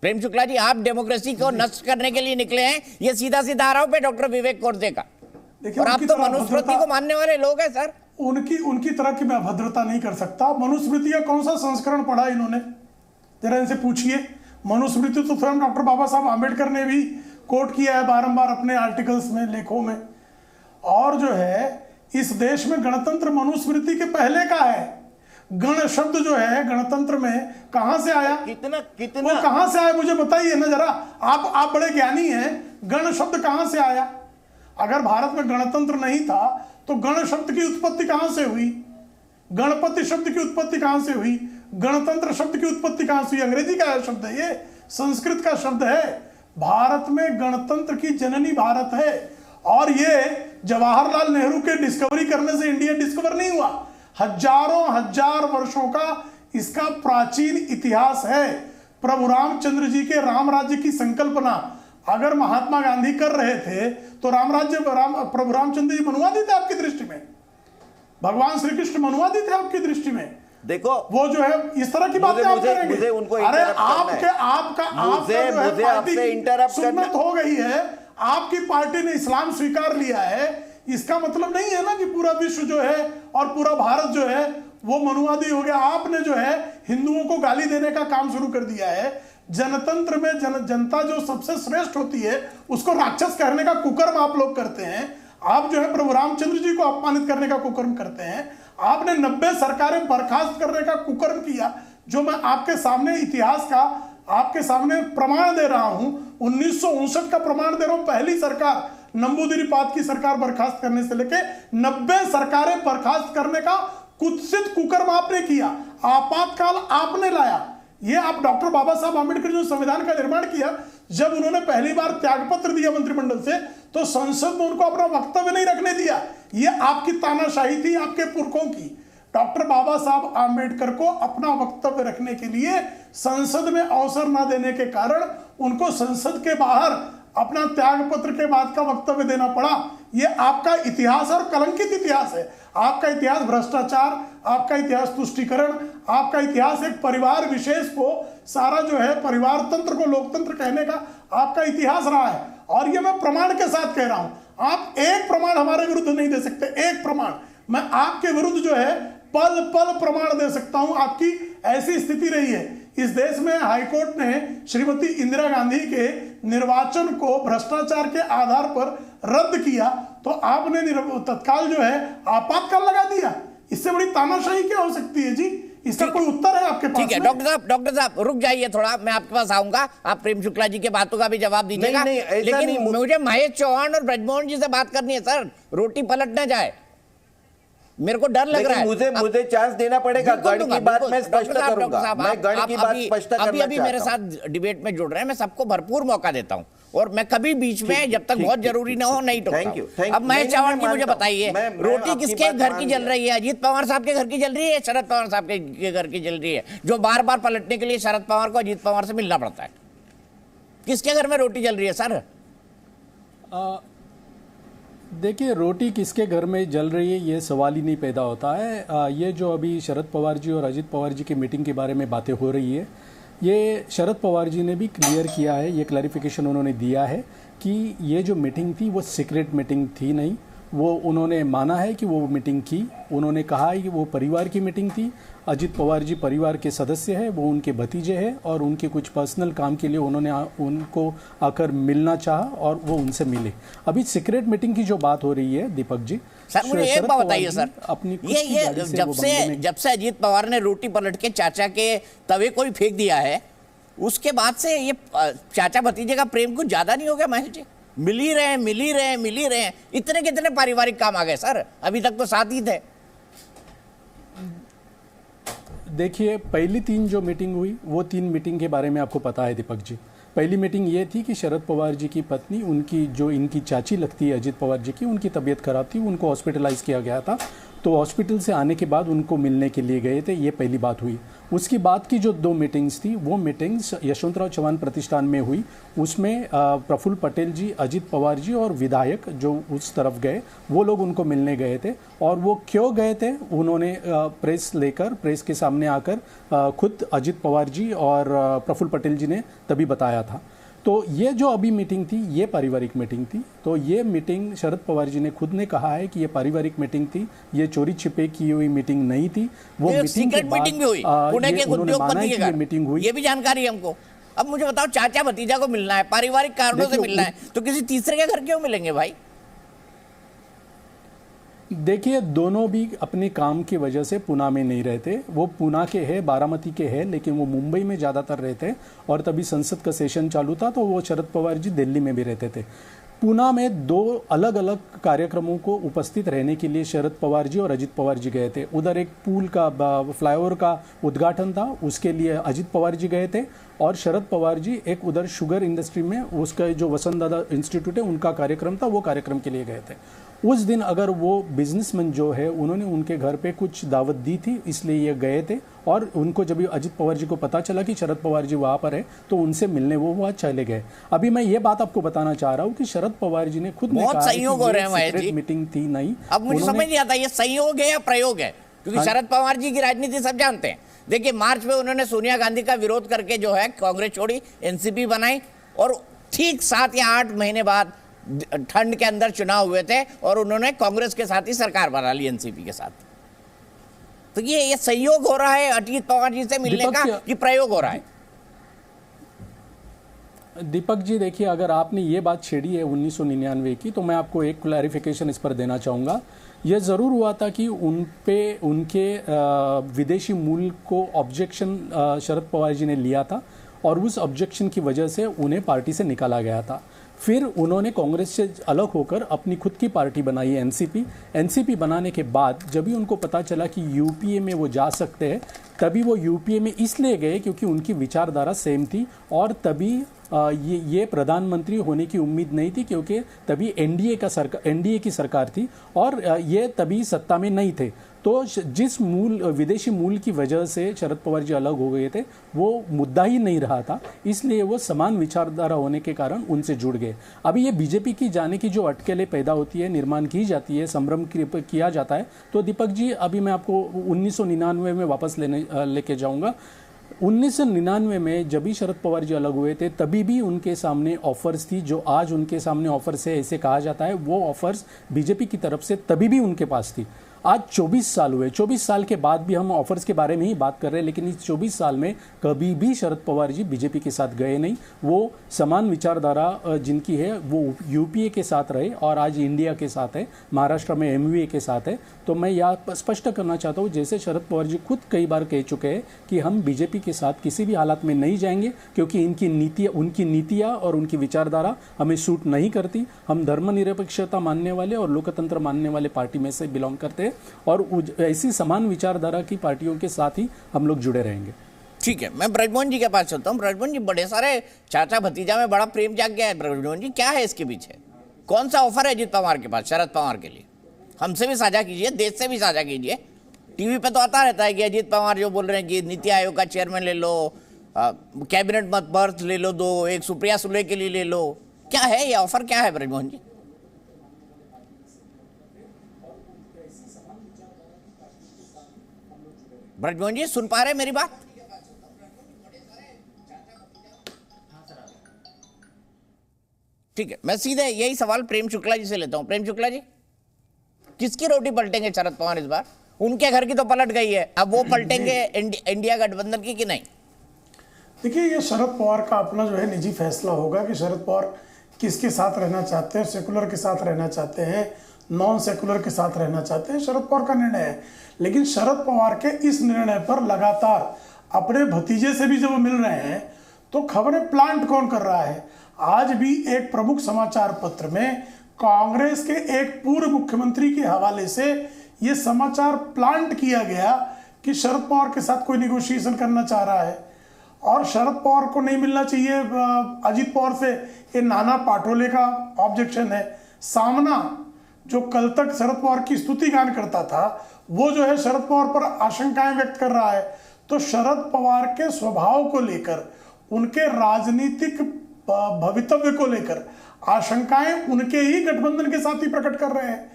प्रेम शुक्ला जी, आप डेमोक्रेसी को नष्ट करने के लिए निकले हैं, ये सीधा सीधा आ रहा हूं पे डॉक्टर विवेक कोरजे का। और आप तो मनुस्मृति को मानने वाले लोग हैं सर। उनकी तरह की मैं अभद्रता नहीं कर सकता। मनुस्मृति का कौन सा संस्करण पढ़ा इन्होंने, जरा इनसे पूछिए। मनुस्मृति तो स्वयं डॉक्टर बाबा साहब आम्बेडकर ने भी कोट किया है बारंबार अपने आर्टिकल्स में, लेखों में। और जो है इस देश में गणतंत्र मनुस्मृति के पहले का है। गण शब्द जो है गणतंत्र में कहां से आया, कितना वो कहां से आया मुझे बताइए ना जरा। आप बड़े ज्ञानी हैं, गण शब्द कहां से आया? अगर भारत में गणतंत्र नहीं था तो गण शब्द की उत्पत्ति कहां से हुई? गणपति शब्द की उत्पत्ति कहां से हुई? गणतंत्र शब्द की उत्पत्ति कहां से हुई? अंग्रेजी का शब्द है, ये संस्कृत का शब्द है। भारत में गणतंत्र की जननी भारत है। और ये जवाहरलाल नेहरू के डिस्कवरी करने से इंडिया डिस्कवर नहीं हुआ। हजारों हजार वर्षों का इसका प्राचीन इतिहास है। प्रभु रामचंद्र जी के राम राज्य की संकल्पना अगर महात्मा गांधी कर रहे थे तो प्रभु रामचंद्र जी मनुवादी थे आपकी दृष्टि में? भगवान श्री कृष्ण मनुवादी थे आपकी दृष्टि में? देखो वो जो है इस तरह की बातें आप करेंगे। अरे आपके सुन्नत हो गई है, आपकी पार्टी ने इस्लाम स्वीकार लिया है, इसका मतलब नहीं है ना कि पूरा विश्व जो है और पूरा भारत जो है वो मनुवादी हो गया। आपने जो है हिंदुओं को गाली देने का काम शुरू कर दिया है। जनतंत्र में जनता जो सबसे श्रेष्ठ होती है उसको राक्षस कहने का कुकर्म आप लोग करते हैं। आप जो है प्रभु रामचंद्र जी को अपमानित करने का कुकर्म करते हैं। आपने 90 सरकारें बर्खास्त करने का कुकर्म किया, जो मैं आपके सामने इतिहास का आपके सामने प्रमाण दे रहा हूं। 1959 का प्रमाण दे रहा हूं। पहली सरकार नंबूदिरीपाद की सरकार बर्खास्त करने से लेके 90 सरकारें बर्खास्त करने का कुत्सित कुकर्म आपने किया। आपातकाल आपने लाया। ये आप डॉक्टर बाबा साहब आम्बेडकर जो संविधान का निर्माण किया, जब उन्होंने पहली बार त्यागपत्र दिया मंत्रिमंडल से तो संसद में उनको अपना वक्तव्य नहीं रखने दिया। ये आपकी तानाशाही थी, आपके पुरखों की। डॉक्टर बाबा साहब आम्बेडकर को अपना वक्तव्य रखने के लिए संसद में अवसर न देने के कारण उनको संसद के बाहर अपना त्यागपत्र के बाद का वक्तव्य देना पड़ा। ये आपका इतिहास और कलंकित इतिहास है। आपका इतिहास भ्रष्टाचार, आपका इतिहास तुष्टीकरण, आपका इतिहास एक परिवार विशेष को सारा जो है परिवार तंत्र को लोकतंत्र कहने का आपका इतिहास रहा है। और ये मैं प्रमाण के साथ कह रहा हूं। आप एक प्रमाण हमारे विरुद्ध नहीं दे सकते, एक प्रमाण। मैं आपके विरुद्ध जो है पल पल प्रमाण दे सकता हूं। आपकी ऐसी स्थिति रही है। इस देश में हाईकोर्ट ने श्रीमती इंदिरा गांधी के निर्वाचन को भ्रष्टाचार के आधार पर रद्द किया तो आपने तत्काल जो है आपातकाल लगा दिया। इससे बड़ी तानाशाही क्या हो सकती है जी? इसका कोई उत्तर है आपके पास? ठीक है डॉक्टर साहब रुक जाइए थोड़ा, मैं आपके पास आऊंगा। आप प्रेम शुक्ला जी के बातों का भी जवाब दीजिएगा। लेकिन मुझे महेश चौहान और ब्रजमोहन जी से बात करनी है सर। रोटी पलट ना जाए, मेरे को डर लग रहा है। मुझे चांस देना पड़ेगा। गण की बात मैं स्पष्ट करूंगा। मैं गण की बात स्पष्ट करना चाहता हूं। अभी मेरे साथ डिबेट में जुड़ रहे हैं, मैं सबको भरपूर मौका देता हूं और मैं कभी बीच में जब तक बहुत जरूरी ना हो नहीं टोकता। अब महेश चौहान जी मुझे बताइए, रोटी किसके घर की जल रही है? अजीत पवार साहब के घर की जल रही है, शरद पवार साहब के घर की जल रही है, जो बार बार पलटने के लिए शरद पवार को अजीत पवार से मिलना पड़ता है? किसके घर में रोटी जल रही है सर? देखिए, रोटी किसके घर में जल रही है ये सवाल ही नहीं पैदा होता है। ये जो अभी शरद पवार जी और अजीत पवार जी की मीटिंग के बारे में बातें हो रही है, ये शरद पवार जी ने भी क्लियर किया है, ये क्लैरिफिकेशन उन्होंने दिया है कि ये जो मीटिंग थी वो सीक्रेट मीटिंग थी नहीं। वो उन्होंने माना है कि वो मीटिंग की। उन्होंने कहा है कि वो परिवार की मीटिंग थी। अजीत पवार जी परिवार के सदस्य हैं, वो उनके भतीजे हैं और उनके कुछ पर्सनल काम के लिए उन्होंने उनको आकर मिलना चाहा और वो उनसे मिले। अभी सीक्रेट मीटिंग की जो बात हो रही है दीपक जी, सर मुझे एक बात बताइए सर, अपनी ये जब से अजीत पवार ने रोटी पलट के चाचा के तवे को ही फेंक दिया है, उसके बाद से ये चाचा भतीजे का प्रेम कुछ ज्यादा नहीं हो गया महेश जी? मिल ही रहे हैं। इतने कितने पारिवारिक काम आ गए सर, अभी तक तो साथ ही थे। देखिए, पहली 3 जो मीटिंग हुई वो 3 मीटिंग के बारे में आपको पता है दीपक जी। पहली मीटिंग ये थी कि शरद पवार जी की पत्नी, उनकी जो इनकी चाची लगती है अजीत पवार जी की, उनकी तबीयत खराब थी, उनको हॉस्पिटलाइज किया गया था। तो हॉस्पिटल से आने के बाद उनको मिलने के लिए गए थे, ये पहली बात हुई। उसके बाद की जो 2 मीटिंग्स थी वो मीटिंग्स यशवंतराव चव्हाण प्रतिष्ठान में हुई। उसमें प्रफुल्ल पटेल जी, अजित पवार जी और विधायक जो उस तरफ गए वो लोग उनको मिलने गए थे। और वो क्यों गए थे, उन्होंने प्रेस लेकर, प्रेस के सामने आकर खुद अजित पवार जी और प्रफुल्ल पटेल जी ने तभी बताया था। तो ये जो अभी मीटिंग थी ये पारिवारिक मीटिंग थी। तो ये मीटिंग शरद पवार जी ने खुद ने कहा है कि ये पारिवारिक मीटिंग थी, ये चोरी छिपे की हुई मीटिंग नहीं थी। वो मीटिंग के बाद मीटिंग भी हुई पुणे के उद्योगपति के घर, मीटिंग हुई, ये भी जानकारी हमको। अब मुझे बताओ, चाचा भतीजा को मिलना है, पारिवारिक कारणों से मिलना है, तो किसी तीसरे के घर क्यों मिलेंगे भाई? देखिए, दोनों भी अपने काम की वजह से पुणे में नहीं रहते। वो पुणे के हैं, बारामती के हैं, लेकिन वो मुंबई में ज़्यादातर रहते। और तभी संसद का सेशन चालू था तो वो शरद पवार जी दिल्ली में भी रहते थे। पुणे में 2 अलग अलग कार्यक्रमों को उपस्थित रहने के लिए शरद पवार जी और अजित पवार जी गए थे। उधर एक पुल का, फ्लाईओवर का उद्घाटन था, उसके लिए अजित पवार जी गए थे। और शरद पवार जी एक उधर शुगर इंडस्ट्री में उसका जो वसंतदादा इंस्टीट्यूट है उनका कार्यक्रम था, वो कार्यक्रम के लिए गए थे। उस दिन अगर वो बिजनेसमैन जो है उन्होंने उनके घर पे कुछ दावत दी थी, इसलिए ये गए थे। और उनको जब अजित पवार जी को पता चला कि शरद पवार जी वहाँ पर है तो उनसे मिलने वो वहाँ चले गए। अभी मैं ये बात आपको बताना चाह रहा हूँ कि शरद पवार जी ने खुद बहुत संयोग हो रहे हैं जी, मीटिंग थी नहीं। अब मुझे समझ नहीं आता ये संयोग है या प्रयोग है, क्योंकि शरद पवार जी की राजनीति सब जानते हैं। देखिए, मार्च में उन्होंने सोनिया गांधी का विरोध करके जो है कांग्रेस छोड़ी, एनसीपी बनाई, और ठीक 7 या 8 महीने बाद ठंड के अंदर चुनाव हुए थे और उन्होंने कांग्रेस के साथ ही सरकार बना ली, एनसीपी के साथ। तो ये संयोग हो रहा है अजित पवार जी से मिलने का कि प्रयोग हो रहा है? दीपक जी, देखिए, अगर आपने ये बात छेड़ी है 1999 की, तो मैं आपको एक क्लैरिफिकेशन इस पर देना चाहूँगा। यह ज़रूर हुआ था कि उनके विदेशी मूल को ऑब्जेक्शन शरद पवार जी ने लिया था और उस ऑब्जेक्शन की वजह से उन्हें पार्टी से निकाला गया था। फिर उन्होंने कांग्रेस से अलग होकर अपनी खुद की पार्टी बनाई, एनसीपी बनाने के बाद जब भी उनको पता चला कि यूपीए में वो जा सकते हैं, तभी वो यूपीए में इसलिए गए क्योंकि उनकी विचारधारा सेम थी। और तभी ये प्रधानमंत्री होने की उम्मीद नहीं थी क्योंकि तभी एनडीए की सरकार थी और ये तभी सत्ता में नहीं थे। तो जिस विदेशी मूल की वजह से शरद पवार जी अलग हो गए थे वो मुद्दा ही नहीं रहा था, इसलिए वो समान विचारधारा होने के कारण उनसे जुड़ गए। अभी ये बीजेपी की जाने की जो अटकलें पैदा होती है, निर्माण की जाती है, संभ्रम किया जाता है, तो दीपक जी अभी मैं आपको 1999 में वापस लेके जाऊंगा। 1999 में जब भी शरद पवार जी अलग हुए थे तभी भी उनके सामने ऑफर्स थी, जो आज उनके सामने ऑफर्स है ऐसे कहा जाता है, वो ऑफर्स बीजेपी की तरफ से तभी भी उनके पास थी। आज 24 साल हुए, 24 साल के बाद भी हम ऑफर्स के बारे में ही बात कर रहे हैं, लेकिन इस 24 साल में कभी भी शरद पवार जी बीजेपी के साथ गए नहीं। वो समान विचारधारा जिनकी है वो यूपीए के साथ रहे और आज इंडिया के साथ है, महाराष्ट्र में एमवीए के साथ है। तो मैं यह स्पष्ट करना चाहता हूँ, जैसे शरद पवार जी खुद कई बार कह चुके हैं कि हम बीजेपी के साथ किसी भी हालात में नहीं जाएंगे क्योंकि उनकी नीतियाँ और उनकी विचारधारा हमें सूट नहीं करती। हम धर्मनिरपेक्षता मानने वाले और लोकतंत्र मानने वाले पार्टी में से बिलोंग करते हैं और ऐसी समान विचारधारा की पार्टियों के साथ ही हम लोग जुड़े रहेंगे। ठीक है, मैं ब्रजमोहन जी के पास चलता हूँ। ब्रजमोहन जी, बड़े सारे चाचा भतीजा में बड़ा प्रेम जाग गया है। ब्रजमोहन जी, क्या है इसके पीछे? कौन सा ऑफर है अजित पवार के पास शरद पवार के लिए? हमसे भी साझा कीजिए, देश से भी साझा कीजिए। टीवी पे तो आता रहता है कि अजित पवार जो बोल रहे हैं कि नीति आयोग का चेयरमैन ले लो, कैबिनेट मत बर्थ ले लो, 2 एक सुप्रिया सुले के लिए ले लो। क्या है ये ऑफर, क्या है ब्रजमोहन जी? ब्रजमोहन जी, सुन पा रहे मेरी बात? ठीक है, मैं सीधे यही सवाल प्रेम शुक्ला जी से लेता हूं। प्रेम शुक्ला जी, किसकी रोटी पलटेंगे शरद पवार इस बार? उनके घर की तो पलट गई है, अब वो पलटेंगे इंडिया गठबंधन की कि नहीं? देखिए, ये शरद पवार का अपना जो है निजी फैसला होगा कि शरद पवार किसके साथ रहना चाहते हैं, सेकुलर के साथ रहना चाहते हैं, नॉन सेकुलर के साथ रहना चाहते हैं, शरद पवार का निर्णय है। लेकिन शरद पवार के इस निर्णय पर लगातार अपने भतीजे से भी जब मिल रहे हैं तो खबरें प्लांट कौन कर रहा है? आज भी एक प्रमुख समाचार पत्र में कांग्रेस के एक पूर्व मुख्यमंत्री के हवाले से यह समाचार प्लांट किया गया कि शरद पवार के साथ कोई निगोशिएशन करना चाह रहा है और शरद पवार को नहीं मिलना चाहिए अजित पवार से। ये नाना पाटोले का ऑब्जेक्शन है। सामना जो कल तक शरद पवार की स्तुति गान करता था, वो जो है शरद पवार पर आशंकाएं व्यक्त कर रहा है। तो शरद पवार के स्वभाव को लेकर, उनके राजनीतिक भवितव्य को लेकर आशंकाएं उनके ही गठबंधन के साथ ही प्रकट कर रहे हैं।